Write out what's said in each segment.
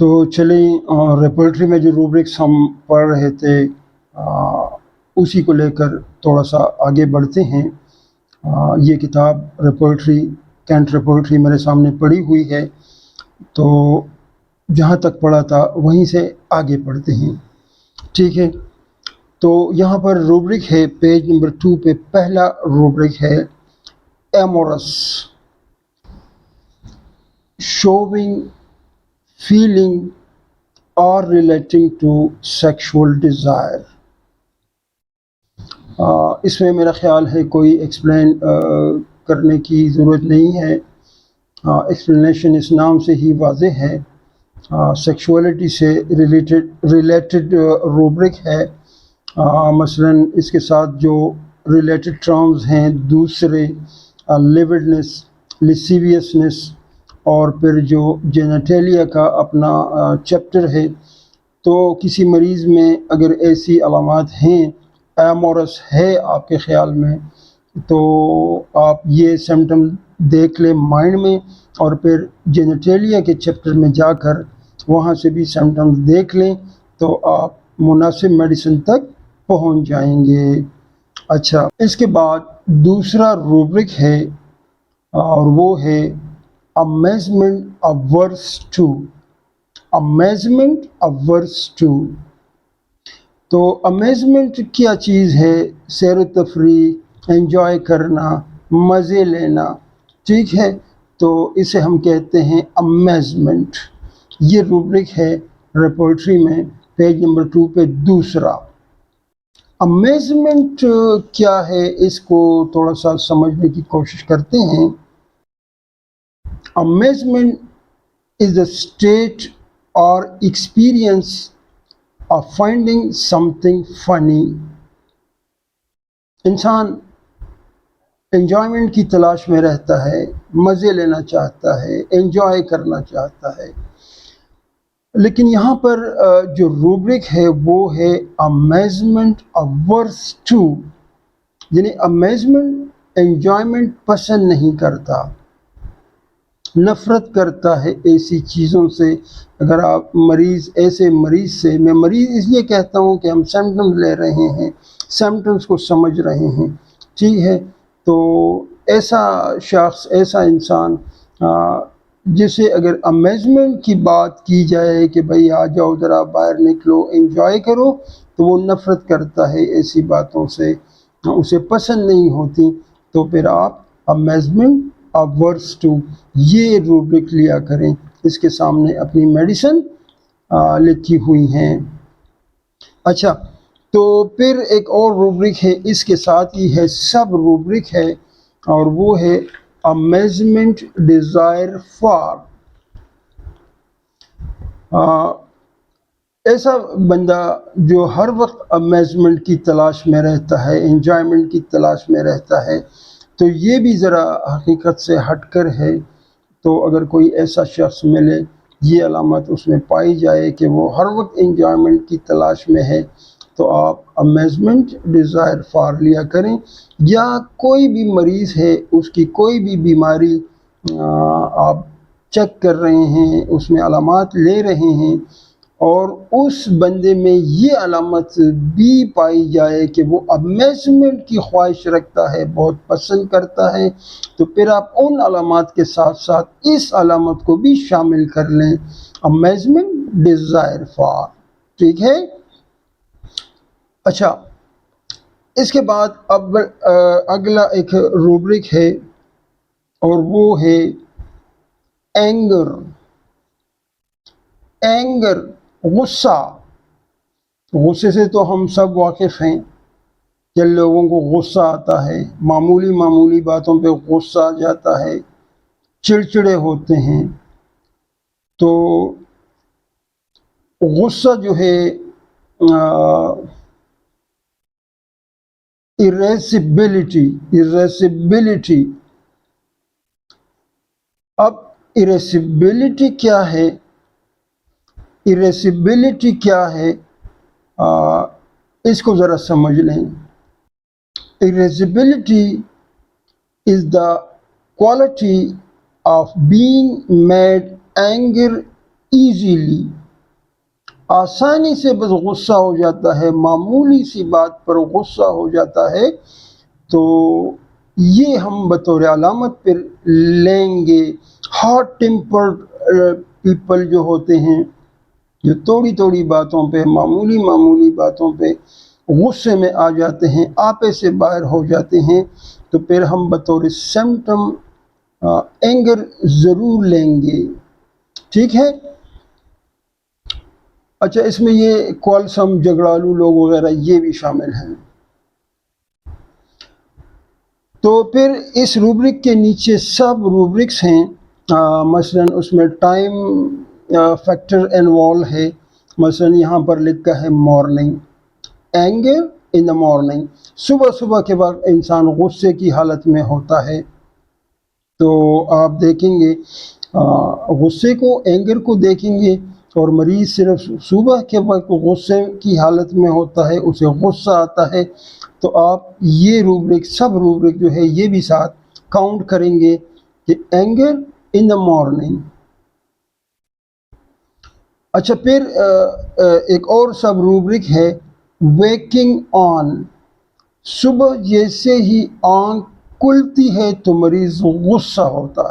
تو چلیں ریپرٹری میں جو روبرکس ہم پڑھ رہے تھے اسی کو لے کر تھوڑا سا آگے بڑھتے ہیں. یہ کتاب ریپرٹری کینٹ ریپرٹری میرے سامنے پڑھی ہوئی ہے، تو جہاں تک پڑھا تھا وہیں سے آگے پڑھتے ہیں. ٹھیک ہے، تو یہاں پر روبرک ہے پیج نمبر 2 پہ. پہلا روبرک ہے ایمورس، شوونگ feeling or relating to sexual desire. اس میں میرا خیال ہے کوئی ایکسپلین کرنے کی ضرورت نہیں ہے، ایکسپلینیشن اس نام سے ہی واضح ہے. سیکشولیٹی سے ریلیٹڈ روبرک ہے. مثلا اس کے ساتھ جو ریلیٹڈ ٹرمز ہیں دوسرے لیوڈنس، لسیویسنس، اور پھر جو جینیٹیلیا کا اپنا چیپٹر ہے. تو کسی مریض میں اگر ایسی علامات ہیں، ایمورس ہے آپ کے خیال میں، تو آپ یہ سمٹم دیکھ لیں مائنڈ میں، اور پھر جینیٹیلیا کے چیپٹر میں جا کر وہاں سے بھی سمٹم دیکھ لیں، تو آپ مناسب میڈیسن تک پہنچ جائیں گے. اچھا، اس کے بعد دوسرا روبرک ہے اور وہ ہے Amazement averse to. Amazement averse to. تو امیزمنٹ کیا چیز ہے؟ سیر و تفریح، انجوائے کرنا، مزے لینا. ٹھیک ہے، تو اسے ہم کہتے ہیں امیزمنٹ. یہ روبرک ہے ریپورٹری میں پیج نمبر 2 پہ دوسرا. امیزمنٹ کیا ہے، اس کو تھوڑا سا سمجھنے کی کوشش کرتے ہیں. Amazement is the state or experience of finding something funny. انسان انجوائمنٹ کی تلاش میں رہتا ہے، مزے لینا چاہتا ہے، انجوائے کرنا چاہتا ہے. لیکن یہاں پر جو روبرک ہے وہ ہے امیزمنٹ averse to، یعنی امیزمنٹ انجوائمنٹ پسند نہیں کرتا، نفرت کرتا ہے ایسی چیزوں سے. اگر آپ ایسے مریض سے، میں مریض اس لیے کہتا ہوں کہ ہم سمٹمز لے رہے ہیں، سمٹمز کو سمجھ رہے ہیں. ٹھیک ہے، تو ایسا شخص، ایسا انسان جسے اگر امیزمنٹ کی بات کی جائے کہ بھائی آ جاؤ ذرا باہر نکلو، انجوائے کرو، تو وہ نفرت کرتا ہے ایسی باتوں سے، اسے پسند نہیں ہوتی. تو پھر آپ امیزمنٹ averse to یہ روبرک لیا کریں. اس کے سامنے اپنی میڈیسن لکھی ہوئی ہیں. اچھا، تو پھر ایک اور روبرک ہے، اس کے ساتھ ہی ہے، سب روبرک ہے، اور وہ ہے امیزمنٹ ڈیزائر فار. ایسا بندہ جو ہر وقت امیزمنٹ کی تلاش میں رہتا ہے، انجوائمنٹ کی تلاش میں رہتا ہے، تو یہ بھی ذرا حقیقت سے ہٹ کر ہے. تو اگر کوئی ایسا شخص ملے، یہ علامت اس میں پائی جائے کہ وہ ہر وقت انجوائمنٹ کی تلاش میں ہے، تو آپ امیزمنٹ ڈیزائر فار لیا کریں. یا کوئی بھی مریض ہے، اس کی کوئی بھی بیماری آپ چیک کر رہے ہیں، اس میں علامات لے رہے ہیں، اور اس بندے میں یہ علامت بھی پائی جائے کہ وہ امیزمنٹ کی خواہش رکھتا ہے، بہت پسند کرتا ہے، تو پھر آپ ان علامات کے ساتھ ساتھ اس علامت کو بھی شامل کر لیں، امیزمنٹ ڈیزائر فار. ٹھیک ہے. اچھا، اس کے بعد اب اگلا ایک روبرک ہے، اور وہ ہے اینگر. اینگر، غصہ. غصے سے تو ہم سب واقف ہیں کہ لوگوں کو غصہ آتا ہے، معمولی باتوں پہ غصہ آ جاتا ہے، چڑچڑے ہوتے ہیں. تو غصہ جو ہے اریسیبلٹی. اب اریسیبلٹی کیا ہے؟ اریسیبلٹی کیا ہے، اس کو ذرا سمجھ لیں. Irascibility is the quality of being made angry easily, آسانی سے بس غصہ ہو جاتا ہے، معمولی سی بات پر غصہ ہو جاتا ہے، تو یہ ہم بطور علامت پر لیں گے۔ ہاٹ ٹیمپرڈ پیپل جو ہوتے ہیں، جو تھوڑی تھوڑی باتوں پہ، معمولی باتوں پہ غصے میں آ جاتے ہیں، آپے سے باہر ہو جاتے ہیں، تو پھر ہم بطور سمٹم اینگر ضرور لیں گے، ٹھیک ہے۔ اچھا، اس میں یہ کوالسم، جھگڑالو لوگ وغیرہ یہ بھی شامل ہیں۔ تو پھر اس روبرک کے نیچے سب روبرکس ہیں، مثلا اس میں ٹائم فیکٹر انوالو ہے، مثلا یہاں پر لکھا ہے morning, anger in the morning, صبح کے وقت انسان غصے کی حالت میں ہوتا ہے، تو آپ دیکھیں گے غصے کو، اینگر کو دیکھیں گے، اور مریض صرف صبح کے وقت غصے کی حالت میں ہوتا ہے، اسے غصہ آتا ہے، تو آپ یہ روبرک، سب روبرک جو ہے یہ بھی ساتھ کاؤنٹ کریں گے کہ اینگر ان دا مارننگ۔ اچھا، پھر ایک اور سب روبرک ہے ویکنگ آن، صبح جیسے ہی آنکھ کھلتی ہے تو مریض غصہ ہوتا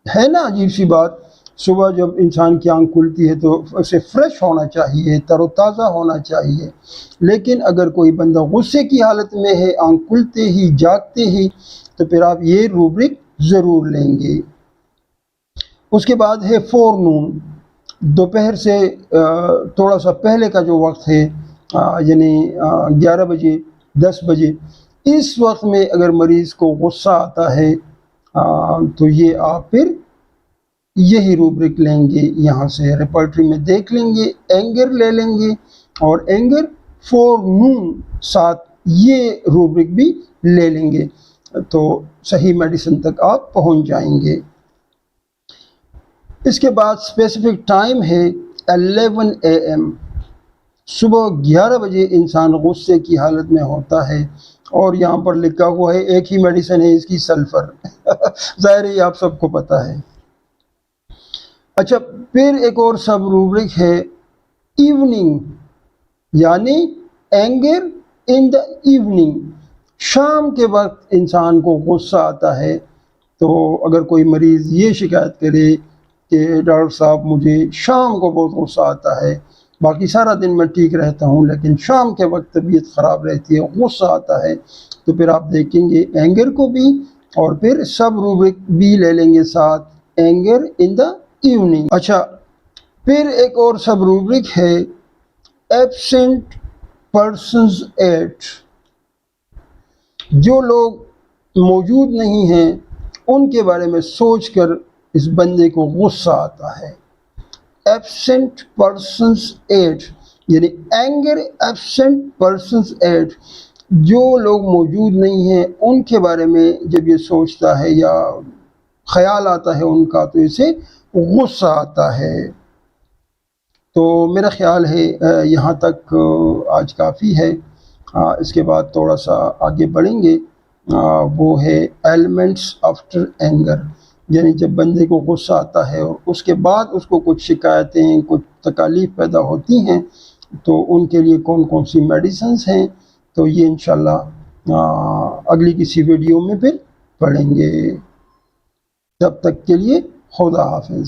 ہے نا عجیب سی بات، صبح جب انسان کی آنکھ کھلتی ہے تو اسے فریش ہونا چاہیے، تر و تازہ ہونا چاہیے، لیکن اگر کوئی بندہ غصے کی حالت میں ہے، آنکھ کھلتے ہی، جاگتے ہی، تو پھر آپ یہ روبرک ضرور لیں گے۔ اس کے بعد ہے فور نون، دوپہر سے تھوڑا سا پہلے کا جو وقت ہے، یعنی 11 بجے 10 بجے، اس وقت میں اگر مریض کو غصہ آتا ہے تو یہ آپ پھر یہی روبرک لیں گے، یہاں سے ریپرٹری میں دیکھ لیں گے، اینگر لے لیں گے، اور اینگر فور نون ساتھ یہ روبرک بھی لے لیں گے، تو صحیح میڈیسن تک آپ پہنچ جائیں گے۔ اس کے بعد اسپیسیفک ٹائم ہے 11 AM، صبح 11 بجے انسان غصے کی حالت میں ہوتا ہے، اور یہاں پر لکھا ہوا ہے ایک ہی میڈیسن ہے اس کی، سلفر ظاہر ہے آپ سب کو پتہ ہے۔ اچھا، پھر ایک اور سب روبرک ہے ایوننگ، یعنی اینگر ان دا ایوننگ، شام کے وقت انسان کو غصہ آتا ہے، تو اگر کوئی مریض یہ شکایت کرے کہ ڈاکٹر صاحب مجھے شام کو بہت غصہ آتا ہے، باقی سارا دن میں ٹھیک رہتا ہوں لیکن شام کے وقت طبیعت خراب رہتی ہے، غصہ آتا ہے، تو پھر آپ دیکھیں گے اینگر کو بھی، اور پھر سب روبرک بھی لے لیں گے ساتھ، اینگر ان دا ایوننگ۔ اچھا، پھر ایک اور سب روبرک ہے ایبسینٹ پرسنز ایٹ، جو لوگ موجود نہیں ہیں ان کے بارے میں سوچ کر اس بندے کو غصہ آتا ہے۔ ایبسینٹ پرسنز ایٹ، یعنی اینگر ایبسینٹ پرسنز ایٹ، جو لوگ موجود نہیں ہیں ان کے بارے میں جب یہ سوچتا ہے یا خیال آتا ہے ان کا، تو اسے غصہ آتا ہے۔ تو میرا خیال ہے یہاں تک آج کافی ہے، اس کے بعد تھوڑا سا آگے بڑھیں گے، وہ ہے ایلیمنٹس آفٹر اینگر، یعنی جب بندے کو غصہ آتا ہے اور اس کے بعد اس کو کچھ شکایتیں، کچھ تکالیف پیدا ہوتی ہیں، تو ان کے لیے کون کون سی میڈیسنز ہیں، تو یہ انشاءاللہ اگلی کسی ویڈیو میں پھر پڑھیں گے۔ تب تک کے لیے خدا حافظ۔